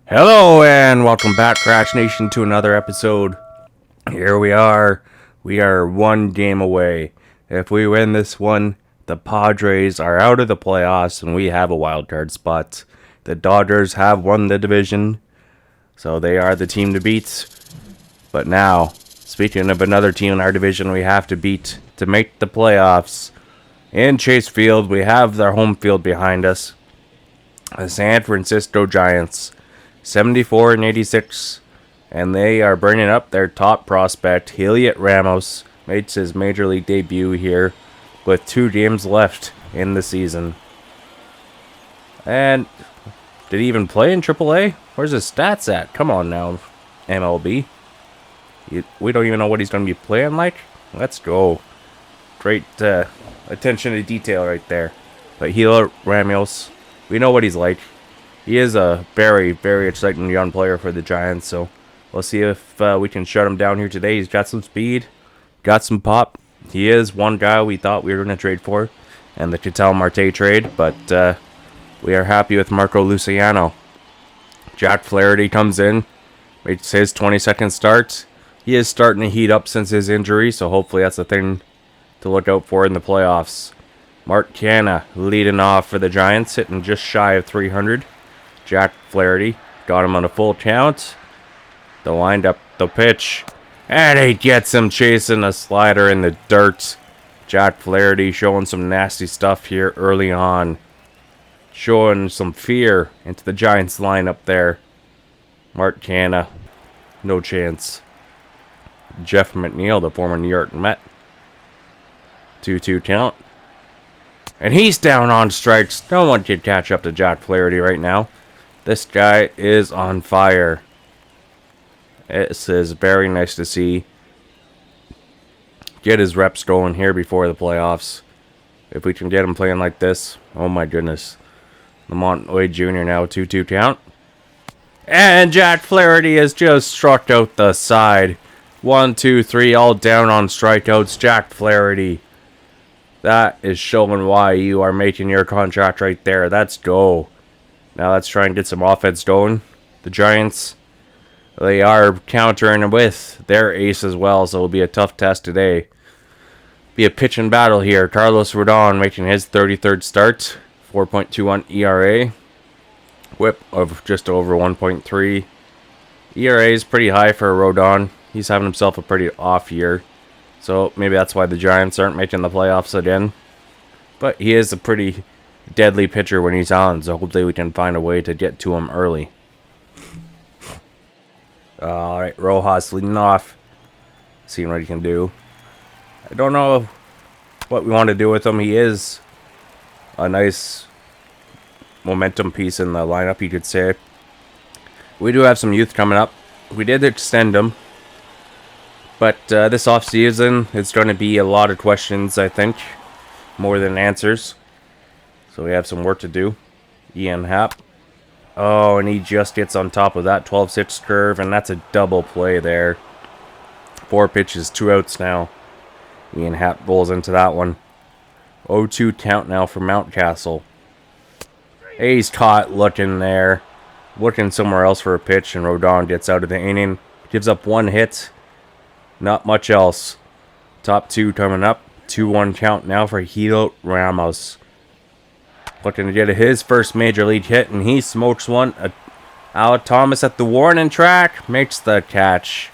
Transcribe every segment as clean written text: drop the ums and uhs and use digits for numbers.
Hello and welcome back, Crash Nation, to another episode. Here we are. We are one game away. If we win this one, the Padres are out of the playoffs and we have a wild card spot. The Dodgers have won the division, so they are the team to beat. But now, speaking of another team in our division we have to beat to make the playoffs, in Chase Field, we have their home field behind us. The San Francisco Giants. 74-86, and they are bringing up their top prospect, Heliot Ramos. Makes his major league debut here with 2 games left in the season. And did he even play in AAA? Where's his stats at? Come on now, MLB. We don't even know what he's going to be playing like. Let's go. Great attention to detail right there. But Heliot Ramos, we know what he's like. He is a very, very exciting young player for the Giants, so we'll see if we can shut him down here today. He's got some speed, got some pop. He is one guy we thought we were going to trade for, and the Ketel Marte trade, but we are happy with Marco Luciano. Jack Flaherty comes in, makes his 22nd start. He is starting to heat up since his injury, so hopefully that's a thing to look out for in the playoffs. Mark Canha leading off for the Giants, hitting just shy of 300. Jack Flaherty got him on a full count. The windup, the pitch, and he gets him chasing a slider in the dirt. Jack Flaherty showing some nasty stuff here early on. Showing some fear into the Giants lineup there. Mark Canha, no chance. Jeff McNeil, the former New York Met. 2-2 count. And he's down on strikes. No one can catch up to Jack Flaherty right now. This guy is on fire. It is very nice to see. Get his reps going here before the playoffs. If we can get him playing like this, oh my goodness. Lamont Wade Jr. now 2-2 count. And Jack Flaherty has just struck out the side. 1, 2, 3, all down on strikeouts. Jack Flaherty. That is showing why you are making your contract right there. Let's go. Now let's try and get some offense going. The Giants, they are countering with their ace as well, so it'll be a tough test today. Be a pitching battle here. Carlos Rodon making his 33rd start. 4.21 ERA. Whip of just over 1.3. ERA is pretty high for Rodon. He's having himself a pretty off year. So maybe that's why the Giants aren't making the playoffs again. But he is a pretty deadly pitcher when he's on, so hopefully we can find a way to get to him early. Alright, Rojas leading off. Seeing what he can do. I don't know what we want to do with him. He is a nice momentum piece in the lineup, you could say. We do have some youth coming up. We did extend him. But this offseason, it's going to be a lot of questions, I think. More than answers. So we have some work to do. Ian Happ. Oh, and he just gets on top of that 12-6 curve, and that's a double play there. 4 pitches, 2 outs now. Ian Happ rolls into that one. 0-2 count now for Mountcastle. He's caught looking there. Looking somewhere else for a pitch, and Rodon gets out of the inning. Gives up 1 hit. Not much else. Top 2 coming up. 2-1 count now for Heliot Ramos. Looking to get his first major league hit, and he smokes one. Alec Thomas at the warning track makes the catch.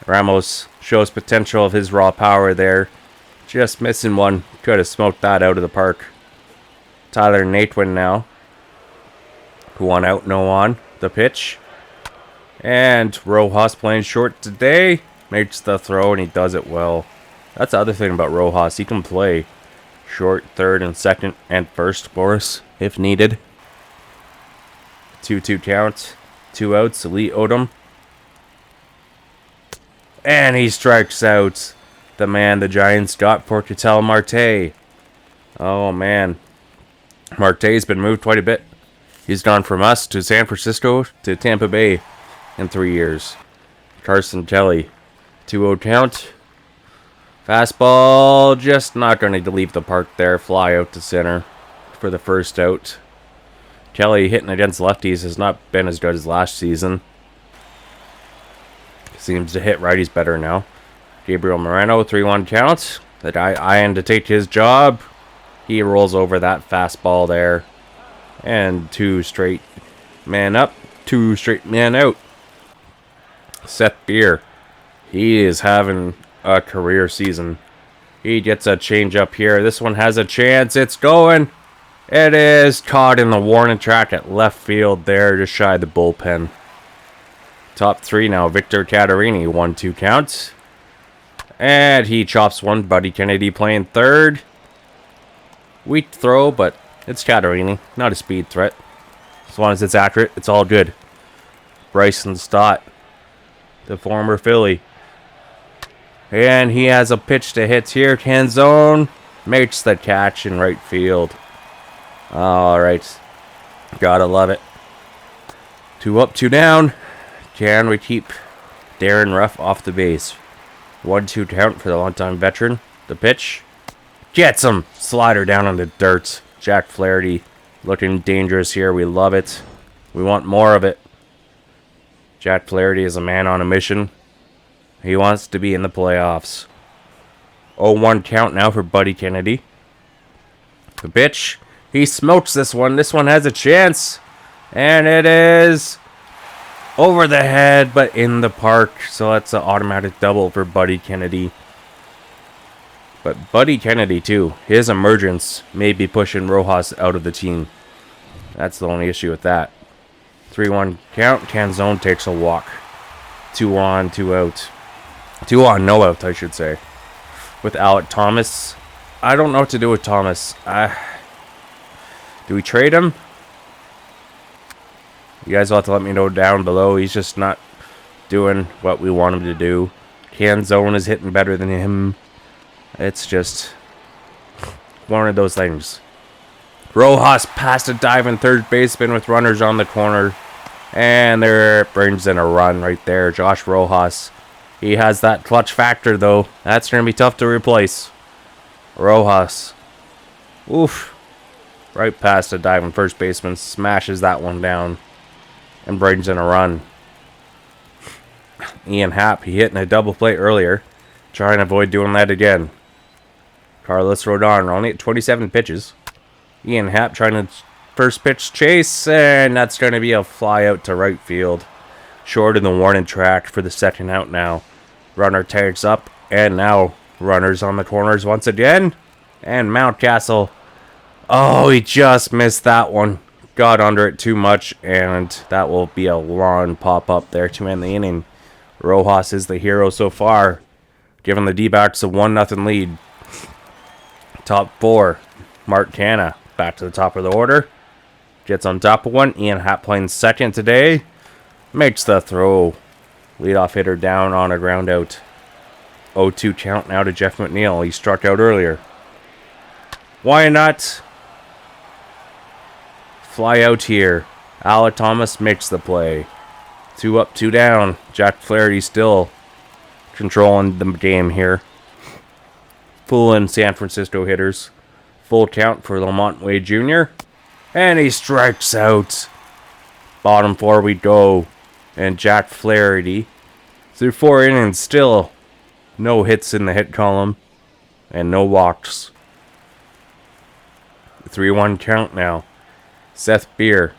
Ramos shows potential of his raw power there. Just missing one. Could have smoked that out of the park. Tyler Natwin now. 1 out, no on. The pitch. And Rojas playing short today. Makes the throw, and he does it well. That's the other thing about Rojas. He can play short, third, and second, and first for us, if needed. 2-2 count. 2 outs. Lee Odom. And he strikes out the man the Giants got for Ketel Marte. Oh, man. Marte's been moved quite a bit. He's gone from us to San Francisco to Tampa Bay in 3 years. Carson Kelly. 2-0 count. Fastball, just not going to leave the park there. Fly out to center for the first out. Kelly hitting against lefties has not been as good as last season. Seems to hit righties better now. Gabriel Moreno, 3-1 count. The guy eyeing to take his job. He rolls over that fastball there. And 2 straight man up, 2 straight man out. Seth Beer. He is having a career season. He gets a change up here. This one has a chance. It's going. It is caught in the warning track at left field there, just shy of the bullpen. Top 3 now. Victor Catarini, 1-2 count. And he chops one. Buddy Kennedy playing third. Weak throw, but it's Catarini. Not a speed threat. As long as it's accurate, it's all good. Bryson Stott, the former Philly. And he has a pitch to hit here. Canzone makes the catch in right field. Alright. Gotta love it. 2 up, 2 down. Can we keep Darren Ruff off the base? 1-2 count for the longtime veteran. The pitch. Gets him. Slider down on the dirt. Jack Flaherty looking dangerous here. We love it. We want more of it. Jack Flaherty is a man on a mission. He wants to be in the playoffs. 0-1 count now for Buddy Kennedy. The pitch. He smokes this one. This one has a chance. And it is over the head, but in the park. So that's an automatic double for Buddy Kennedy. But Buddy Kennedy, too, his emergence may be pushing Rojas out of the team. That's the only issue with that. 3-1 count. Canzone takes a walk. 2 on, 2 out. 2 on, no out, I should say. With Alec Thomas. I don't know what to do with Thomas. Do we trade him? You guys will have to let me know down below. He's just not doing what we want him to do. Canzone is hitting better than him. It's just one of those things. Rojas past a diving third baseman with runners on the corner. And there brings in a run right there. Josh Rojas. He has that clutch factor, though. That's going to be tough to replace. Rojas. Oof. Right past a diving first baseman. Smashes that one down. And brings in a run. Ian Happ. He hit in a double play earlier. Try and avoid doing that again. Carlos Rodon only at 27 pitches. Ian Happ trying to first pitch chase. And that's going to be a fly out to right field. Short in the warning track for the second out now. Runner tags up. And now runners on the corners once again. And Mountcastle. Oh, he just missed that one. Got under it too much. And that will be a long pop-up there to end the inning. Rojas is the hero so far. Giving the D-backs a 1-0 lead. Top 4. Mark Canna back to the top of the order. Gets on top of one. Ian Happ playing second today. Makes the throw. Leadoff hitter down on a ground out. 0-2 count now to Jeff McNeil. He struck out earlier. Why not fly out here? Alec Thomas makes the play. 2 up, 2 down. Jack Flaherty still controlling the game here. Fooling San Francisco hitters. Full count for Lamont Wade Jr. And he strikes out. Bottom 4 we go. And Jack Flaherty, through 4 innings, still no hits in the hit column. And no walks. 3-1 count now. Seth Beer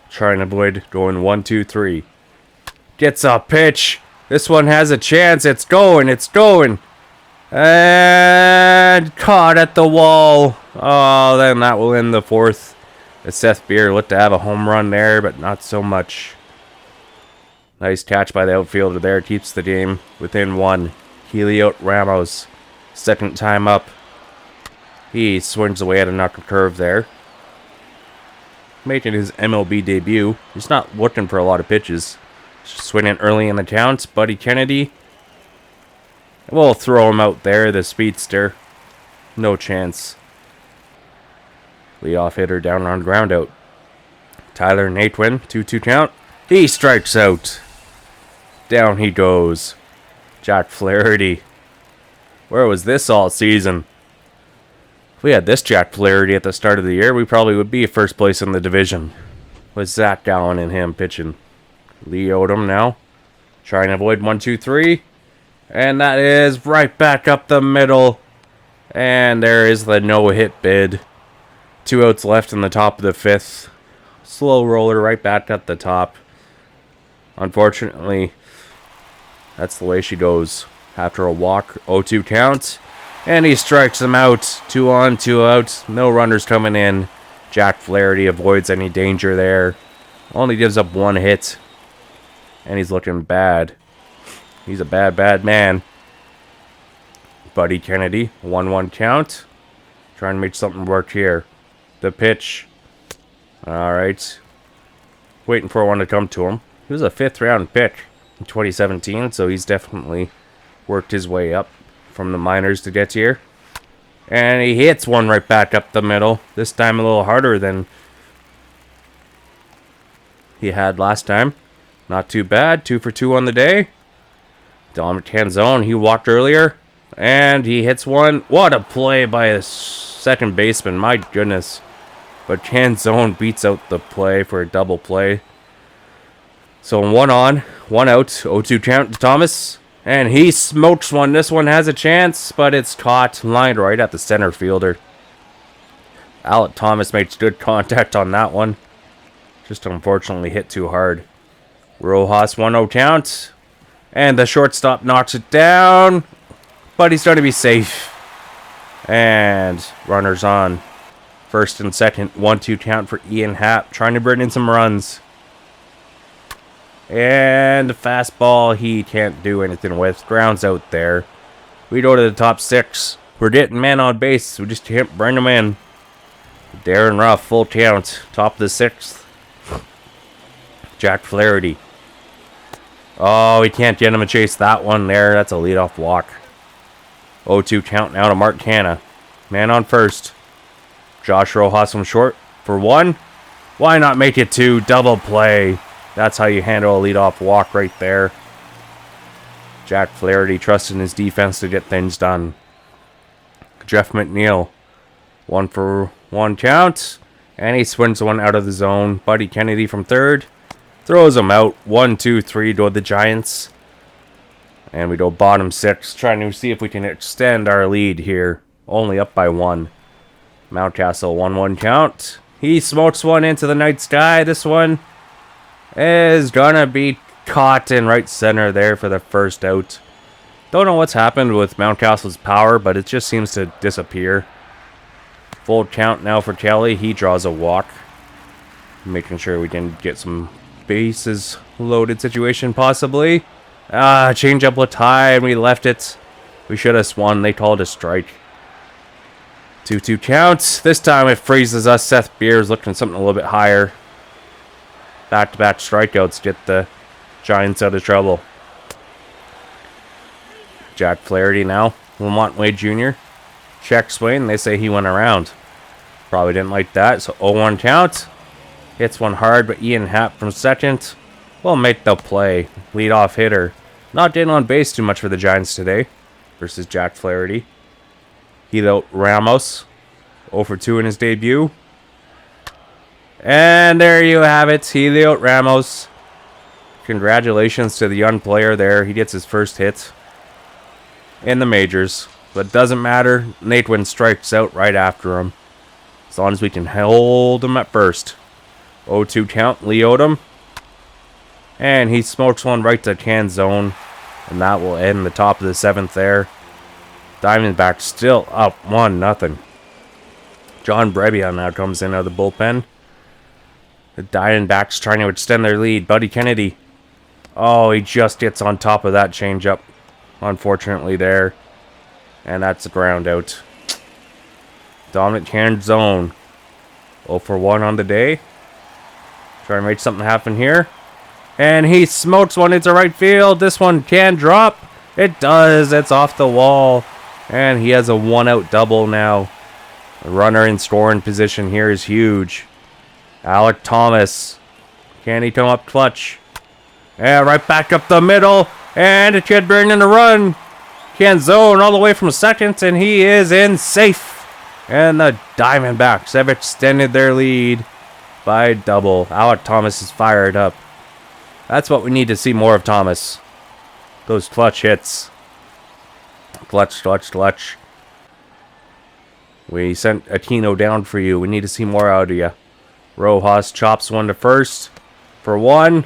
trying to avoid going 1-2-3. Gets a pitch. This one has a chance. It's going. It's going. And caught at the wall. Oh, then that will end the 4th. Seth Beer looked to have a home run there, but not so much. Nice catch by the outfielder there. Keeps the game within 1. Heliot Ramos. Second time up. He swings away at a knuckle curve there. Making his MLB debut. He's not looking for a lot of pitches. Swinging early in the count. Buddy Kennedy. We'll throw him out there. The speedster. No chance. Leadoff hitter down on ground out. Tyler Natwin. 2-2 count. He strikes out. Down he goes. Jack Flaherty. Where was this all season? If we had this Jack Flaherty at the start of the year, we probably would be first place in the division. with Zach Gallen and him pitching. Lee Odom now. Trying to avoid 1, 2, 3. And that is right back up the middle. And there is the no-hit bid. 2 outs left in the top of the 5th. Slow roller right back at the top. Unfortunately, that's the way she goes. After a walk, 0-2 count. And he strikes him out. 2 on, 2 out. No runners coming in. Jack Flaherty avoids any danger there. Only gives up 1 hit. And he's looking bad. He's a bad, bad man. Buddy Kennedy, 1-1 count. Trying to make something work here. The pitch. Alright. Waiting for one to come to him. He was a 5th round pick in 2017, so he's definitely worked his way up from the minors to get here. And he hits one right back up the middle. This time a little harder than he had last time. Not too bad. 2 for 2 on the day. Dominic Canzone, he walked earlier. And he hits one. What a play by a second baseman. My goodness. But Canzone beats out the play for a double play. So 1 on, 1 out. 0-2 count to Thomas. And he smokes one. This one has a chance, but it's caught. Lined right at the center fielder. Alec Thomas makes good contact on that one. Just unfortunately hit too hard. Rojas 1-0 count. And the shortstop knocks it down. But he's going to be safe. And runners on. First and second. 1-2 count for Ian Happ. Trying to bring in some runs. And the fastball he can't do anything with. Grounds out there. We go to the top 6. We're getting men on base. We just can't bring them in. Darren Ruff, full count. Top of the 6th. Jack Flaherty. Oh, he can't get him to chase that one there. That's a leadoff walk. 0-2 count now to Mark Hanna. Man on first. Josh Rojas from short for 1. Why not make it 2? Double play. That's how you handle a leadoff walk right there. Jack Flaherty trusting his defense to get things done. Jeff McNeil. 1 for 1 count. And he swings one out of the zone. Buddy Kennedy from third. Throws him out. 1, 2, 3 to the Giants. And we go bottom 6. Trying to see if we can extend our lead here. Only up by 1. Mountcastle 1-1 count. He smokes one into the night sky. This one is gonna be caught in right center there for the first out. Don't know what's happened with Mountcastle's power, but it just seems to disappear. Full count now for Kelly. He draws a walk. Making sure we can get some bases loaded situation possibly. Change up looked high and we left it. We should have swung. They called a strike. 2-2 counts. This time it freezes us. Seth Beers looking something a little bit higher. Back-to-back strikeouts get the Giants out of trouble. Jack Flaherty now. Lamont Wade Jr. Check swing. They say he went around. Probably didn't like that. So 0-1 count. Hits one hard, but Ian Happ from second will make the play. Leadoff hitter. Not getting on base too much for the Giants today. Versus Jack Flaherty. Hilo Ramos. 0 for 2 in his debut. And there you have it. Hilo Ramos. Congratulations to the young player there. He gets his first hit in the majors. But doesn't matter. Natewind strikes out right after him. As long as we can hold him at first. 0-2 count. Lee Odom. And he smokes one right to Canzone. And that will end the top of the 7th there. Diamondbacks still up 1-0. John Brebbia now comes in out of the bullpen. The Diamondbacks trying to extend their lead. Buddy Kennedy. Oh, he just gets on top of that changeup. Unfortunately there. And that's a ground out. Dominic Canzone. 0 for 1 on the day. Trying to make something happen here. And he smokes one into right field. This one can drop. It does. It's off the wall. And he has a 1-out double now. The runner in scoring position here is huge. Alec Thomas. Can he come up clutch? And right back up the middle. And it could bring in a run. Canzone all the way from second. And he is in safe. And the Diamondbacks have extended their lead by double. Alec Thomas is fired up. That's what we need to see more of, Thomas. Those clutch hits. Clutch, clutch, clutch. We sent Aquino down for you. We need to see more out of you. Rojas chops one to first for one.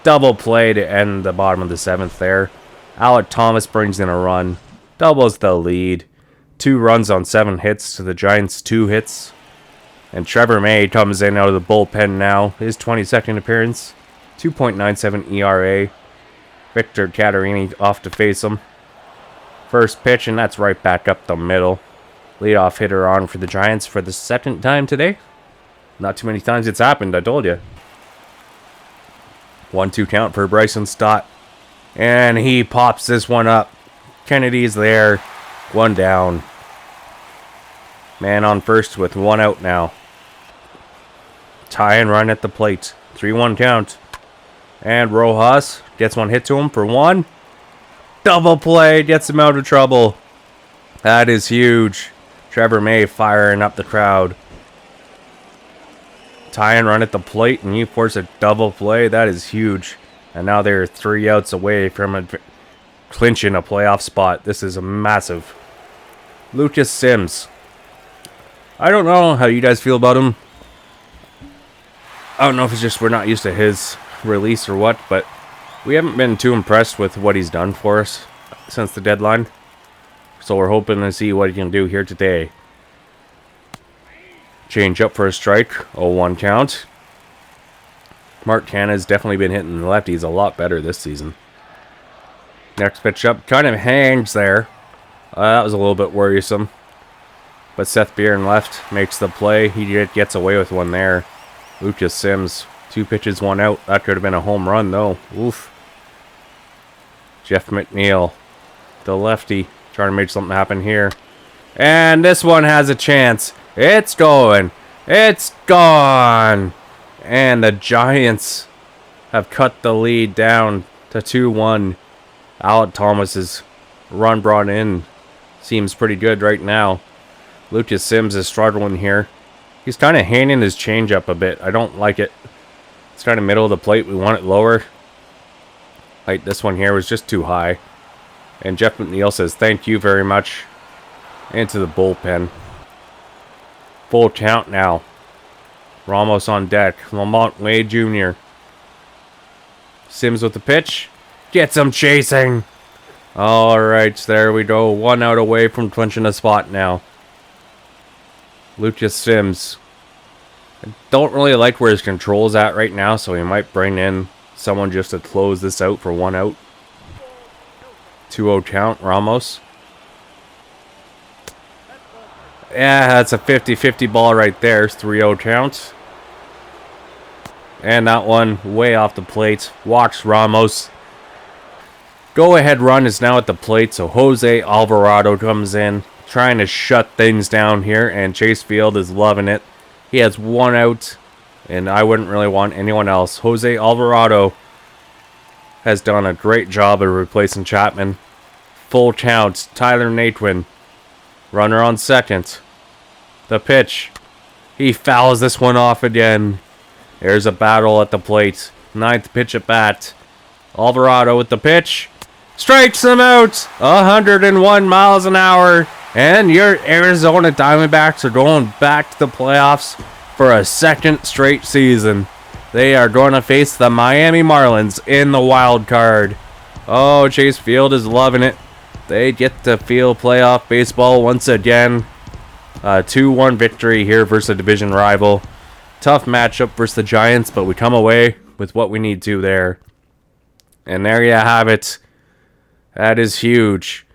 Double play to end the bottom of the 7th there. Alec Thomas brings in a run. Doubles the lead. 2 runs on 7 hits to the Giants' 2 hits. And Trevor May comes in out of the bullpen now. His 22nd appearance. 2.97 ERA. Victor Catarini off to face him. First pitch, and that's right back up the middle. Leadoff hitter on for the Giants for the 2nd time today. Not too many times it's happened, I told you. 1-2 count for Bryson Stott. And he pops this one up. Kennedy's there. 1 down. Man on first with 1 out now. Tie and run at the plate. 3-1 count. And Rojas gets one hit to him for 1. Double play. Gets him out of trouble. That is huge. Trevor May firing up the crowd. Tie and run at the plate, and you force a double play. That is huge. And now they're 3 outs away from clinching a playoff spot. This is a massive. Lucas Sims. I don't know how you guys feel about him. I don't know if it's just we're not used to his release or what, but we haven't been too impressed with what he's done for us since the deadline. So we're hoping to see what he can do here today. Change up for a strike. 0-1 count. Mark Canna's definitely been hitting the lefties a lot better this season. Next pitch up. Kind of hangs there. That was a little bit worrisome. But Seth Beeren left makes the play. He gets away with one there. Lucas Sims. 2 pitches, 1 out. That could have been a home run, though. Oof. Jeff McNeil. The lefty. Trying to make something happen here. And this one has a chance. It's going. It's gone. And the Giants have cut the lead down to 2-1. Alec Thomas's run brought in seems pretty good right now. Lucas Sims is struggling here. He's kind of handing his changeup a bit. I don't like it. It's kind of middle of the plate. We want it lower. Like this one here was just too high. And Jeff McNeil says, thank you very much. Into the bullpen. Full count now. Ramos on deck. Lamont Wade Jr. Sims with the pitch. Gets him chasing. Alright, there we go. 1 out away from clinching a spot now. Lucas Sims. I don't really like where his control's at right now, so he might bring in someone just to close this out for 1 out. 2-0 count, Ramos. Yeah, that's a 50-50 ball right there. 3-0 count. And that one way off the plate. Walks Ramos. Go-ahead run is now at the plate, so Jose Alvarado comes in, trying to shut things down here, and Chase Field is loving it. He has 1 out, and I wouldn't really want anyone else. Jose Alvarado has done a great job of replacing Chapman. Full count. Tyler Naquin. Runner on second. The pitch. He fouls this one off again. There's a battle at the plate. 9th pitch at bat. Alvarado with the pitch. Strikes him out. 101 miles an hour. And your Arizona Diamondbacks are going back to the playoffs for a 2nd straight season. They are going to face the Miami Marlins in the wild card. Oh, Chase Field is loving it. They get to feel playoff baseball once again. 2-1 victory here versus a division rival. Tough matchup versus the Giants, but we come away with what we need to there. And there you have it. That is huge.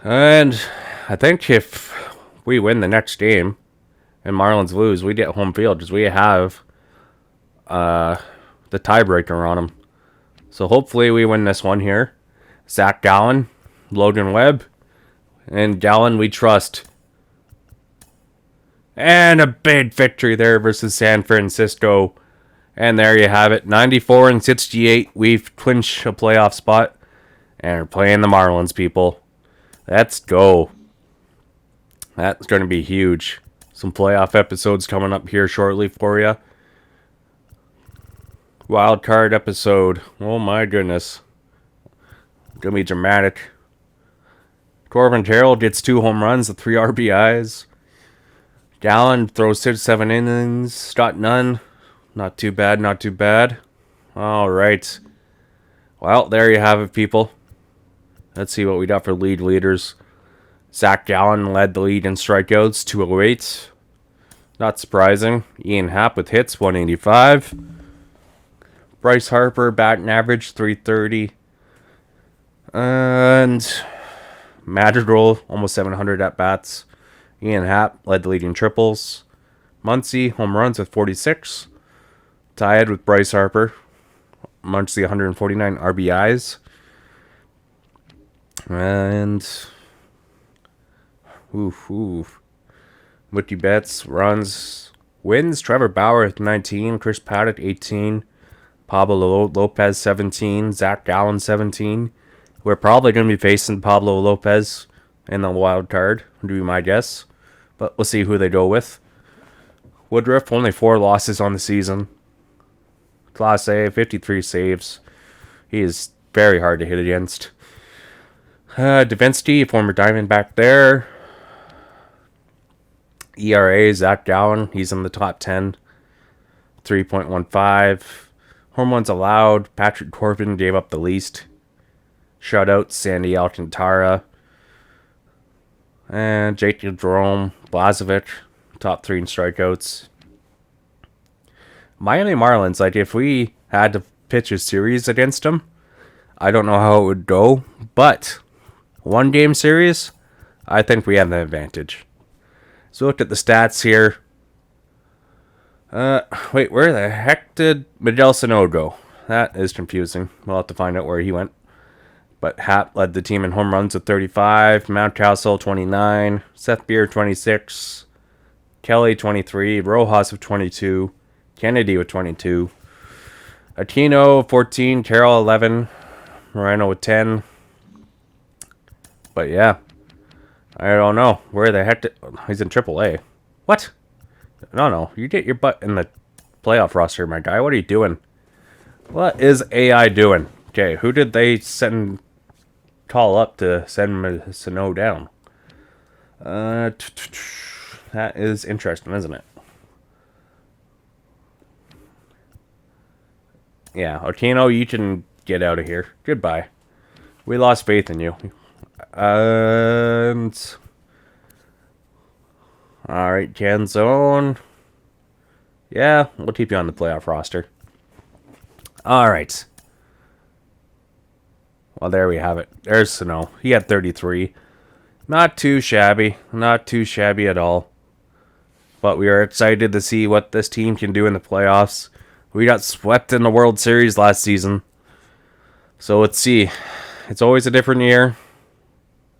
And I think if we win the next game and Marlins lose, we get home field because we have the tiebreaker on them. So hopefully we win this one here. Zach Gallen, Logan Webb, and Gallen we trust. And a big victory there versus San Francisco. And there you have it. 94-68. We've clinched a playoff spot. And we're playing the Marlins, people. Let's go. That's going to be huge. Some playoff episodes coming up here shortly for you. Wild card episode. Oh my goodness. Gonna be dramatic. Corbin Carroll gets 2 home runs and 3 RBIs. Gallen throws 6-7 innings. Got none. Not too bad, not too bad. All right. Well, there you have it, people. Let's see what we got for leaders. Zach Gallen led the lead in strikeouts, 208. Not surprising. Ian Happ with hits, 185. Bryce Harper, batting average, 330. And Madrigal, almost 700 at-bats. Ian Happ led the lead in triples. Muncy, home runs with 46. Tied with Bryce Harper. Muncy, 149 RBIs. And Mookie Betts runs, wins. Trevor Bauer at 19. Chris Paddock, 18. Pablo Lopez, 17. Zach Gallen, 17. We're probably going to be facing Pablo Lopez in the wild card, would be my guess. But we'll see who they go with. Woodruff, only 4 losses on the season. Class A, 53 saves. He is very hard to hit against. Davinsky, former Diamondback there. ERA, Zach Gallen, he's in the top 10. 3.15. Home runs allowed. Patrick Corbin gave up the least. Shutouts, Sandy Alcantara. And Jacob Jerome, Blazovic, top 3 in strikeouts. Miami Marlins, like if we had to pitch a series against them, I don't know how it would go, but 1-game series, I think we have the advantage. So look at the stats here. Wait, where the heck did Miguel Sano go? That is confusing. We'll have to find out where he went. But Happ led the team in home runs with 35. Mountcastle, 29. Seth Beer, 26. Kelly, 23. Rojas with 22. Kennedy with 22. Aquino, 14. Carroll, 11. Moreno with 10. But yeah. I don't know. Where the heck did... He's in AAA. What? No. You get your butt in the playoff roster, my guy. What are you doing? What is AI doing? Okay, who did they call up to send Sano down? That is interesting, isn't it? Yeah, Aquino, you can get out of here. Goodbye. We lost faith in you. And alright, Canzone. Yeah, we'll keep you on the playoff roster. Alright. Well, there we have it. There's Sano. He had 33. Not too shabby. Not too shabby at all. But we are excited to see what this team can do in the playoffs. We got swept in the World Series last season. So let's see. It's always a different year.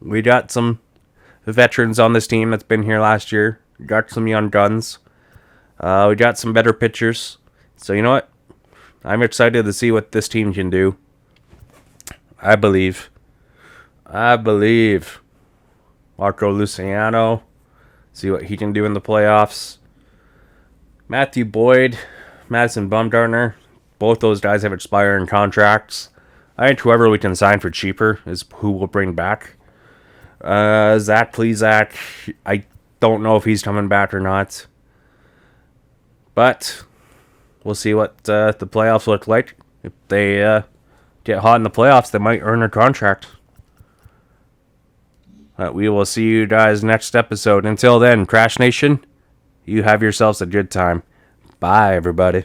We got some veterans on this team that's been here last year. We got some young guns. We got some better pitchers. So you know what? I'm excited to see what this team can do. I believe. Marco Luciano. See what he can do in the playoffs. Matthew Boyd. Madison Bumgarner. Both those guys have expiring contracts. I think whoever we can sign for cheaper is who we'll bring back. Zach Plesac. I don't know if he's coming back or not. But we'll see what the playoffs look like. If they get hot in the playoffs, they might earn a contract. But we will see you guys next episode. Until then, Crash Nation, you have yourselves a good time. Bye, everybody.